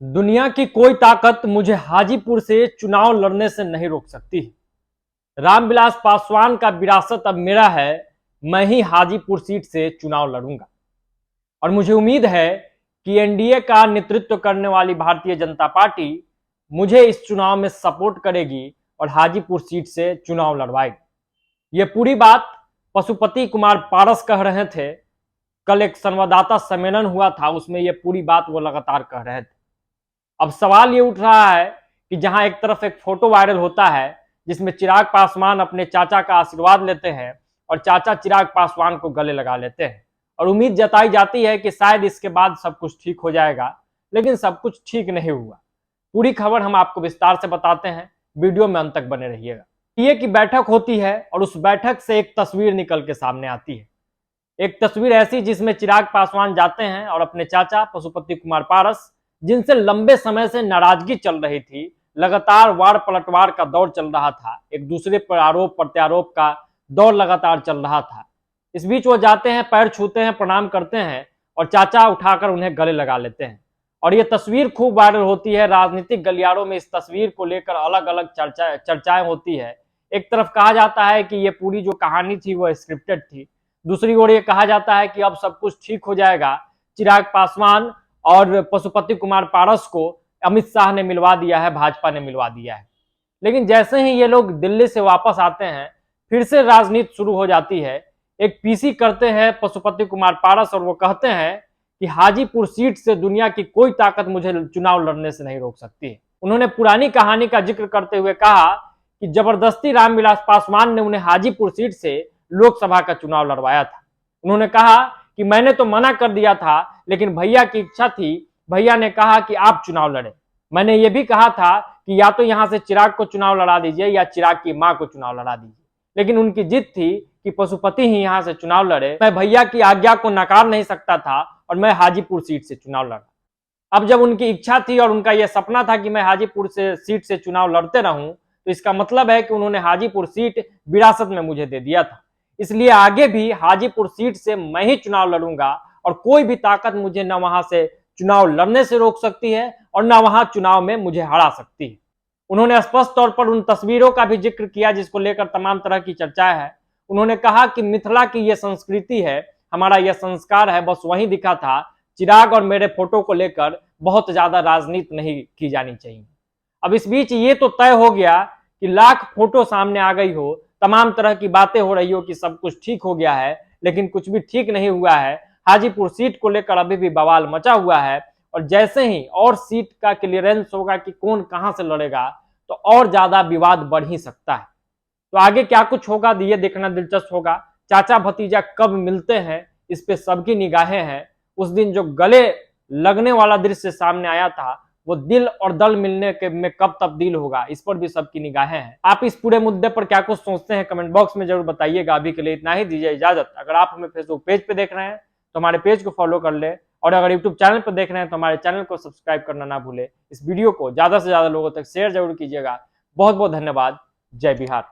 दुनिया की कोई ताकत मुझे हाजीपुर से चुनाव लड़ने से नहीं रोक सकती। रामविलास पासवान का विरासत अब मेरा है। मैं ही हाजीपुर सीट से चुनाव लड़ूंगा और मुझे उम्मीद है कि एनडीए का नेतृत्व करने वाली भारतीय जनता पार्टी मुझे इस चुनाव में सपोर्ट करेगी और हाजीपुर सीट से चुनाव लड़वाएगी। ये पूरी बात पशुपति कुमार पारस कह रहे थे। कल एक संवाददाता सम्मेलन हुआ था, उसमें ये पूरी बात वो लगातार कह रहे थे। अब सवाल ये उठ रहा है कि जहां एक तरफ एक फोटो वायरल होता है जिसमें चिराग पासवान अपने चाचा का आशीर्वाद लेते हैं और चाचा चिराग पासवान को गले लगा लेते हैं और उम्मीद जताई जाती है कि शायद इसके बाद सब कुछ ठीक हो जाएगा, लेकिन सब कुछ ठीक नहीं हुआ। पूरी खबर हम आपको विस्तार से बताते हैं, वीडियो में अंत तक बने रहिएगा। ये की बैठक होती है और उस बैठक से एक तस्वीर निकल के सामने आती है। एक तस्वीर ऐसी जिसमें चिराग पासवान जाते हैं और अपने चाचा पशुपति कुमार पारस, जिनसे लंबे समय से नाराजगी चल रही थी, लगातार वार पलटवार का दौर चल रहा था, एक दूसरे पर आरोप प्रत्यारोप का दौर लगातार चल रहा था। इस बीच वो जाते हैं, पैर छूते हैं, प्रणाम करते हैं और चाचा उठाकर उन्हें गले लगा लेते हैं और ये तस्वीर खूब वायरल होती है। राजनीतिक गलियारों में इस तस्वीर को लेकर अलग अलग चर्चाएं होती है। एक तरफ कहा जाता है कि ये पूरी जो कहानी थी वो स्क्रिप्टेड थी, दूसरी ओर ये कहा जाता है कि अब सब कुछ ठीक हो जाएगा। चिराग पासवान और पशुपति कुमार पारस को अमित शाह ने मिलवा दिया है, भाजपा ने मिलवा दिया है। लेकिन जैसे ही ये लोग दिल्ली से वापस आते हैं, फिर से राजनीति शुरू हो जाती है। एक पीसी करते हैं पशुपति कुमार पारस और वो कहते हैं कि हाजीपुर सीट से दुनिया की कोई ताकत मुझे चुनाव लड़ने से नहीं रोक सकती। उन्होंने पुरानी कहानी का जिक्र करते हुए कहा कि जबरदस्ती रामविलास पासवान ने उन्हें हाजीपुर सीट से लोकसभा का चुनाव लड़वाया था। उन्होंने कहा कि मैंने तो मना कर दिया था, लेकिन भैया की इच्छा थी, भैया ने कहा कि आप चुनाव लड़े। मैंने ये भी कहा था कि या तो यहां से चिराग को चुनाव लड़ा दीजिए या चिराग की मां को चुनाव लड़ा दीजिए, लेकिन उनकी जिद थी कि पशुपति ही यहां से चुनाव लड़े। मैं भैया की आज्ञा को नकार नहीं सकता था और मैं हाजीपुर सीट से चुनाव लड़ा। अब जब उनकी इच्छा थी और उनका यह सपना था कि मैं हाजीपुर से सीट से चुनाव लड़ते रहूं, तो इसका मतलब है कि उन्होंने हाजीपुर सीट विरासत में मुझे दे दिया था। इसलिए आगे भी हाजीपुर सीट से मैं ही चुनाव लड़ूंगा और कोई भी ताकत मुझे न वहां से चुनाव लड़ने से रोक सकती है और न वहां चुनाव में मुझे हरा सकती है। उन्होंने स्पष्ट तौर पर उन तस्वीरों का भी जिक्र किया जिसको लेकर तमाम तरह की चर्चाएं है। उन्होंने कहा कि मिथिला की यह संस्कृति है, हमारा यह संस्कार है, बस वही दिखा था। चिराग और मेरे फोटो को लेकर बहुत ज्यादा राजनीति नहीं की जानी चाहिए। अब इस बीच ये तो तय हो गया कि लाख फोटो सामने आ गई हो, तमाम तरह की बातें हो रही हो कि सब कुछ ठीक हो गया है, लेकिन कुछ भी ठीक नहीं हुआ है। हाजीपुर सीट को लेकर अभी भी बवाल मचा हुआ है और जैसे ही और सीट का क्लियरेंस होगा कि कौन कहां से लड़ेगा, तो और ज्यादा विवाद बढ़ ही सकता है। तो आगे क्या कुछ होगा ये देखना दिलचस्प होगा। चाचा भतीजा कब मिलते हैं, इस पे सबकी निगाहें हैं। उस दिन जो गले लगने वाला दृश्य सामने आया था, वो दिल और दल मिलने के में कब तब्दील होगा, इस पर भी सबकी निगाहें हैं। आप इस पूरे मुद्दे पर क्या कुछ सोचते हैं, कमेंट बॉक्स में जरूर बताइएगा। अभी के लिए इतना ही, दीजिए इजाजत। अगर आप हमें फेसबुक पेज पे देख रहे हैं तो हमारे पेज को फॉलो कर ले, और अगर यूट्यूब चैनल पर देख रहे हैं तो हमारे चैनल को सब्सक्राइब करना ना भूले। इस वीडियो को ज्यादा से ज्यादा लोगों तक शेयर जरूर कीजिएगा। बहुत बहुत धन्यवाद। जय बिहार।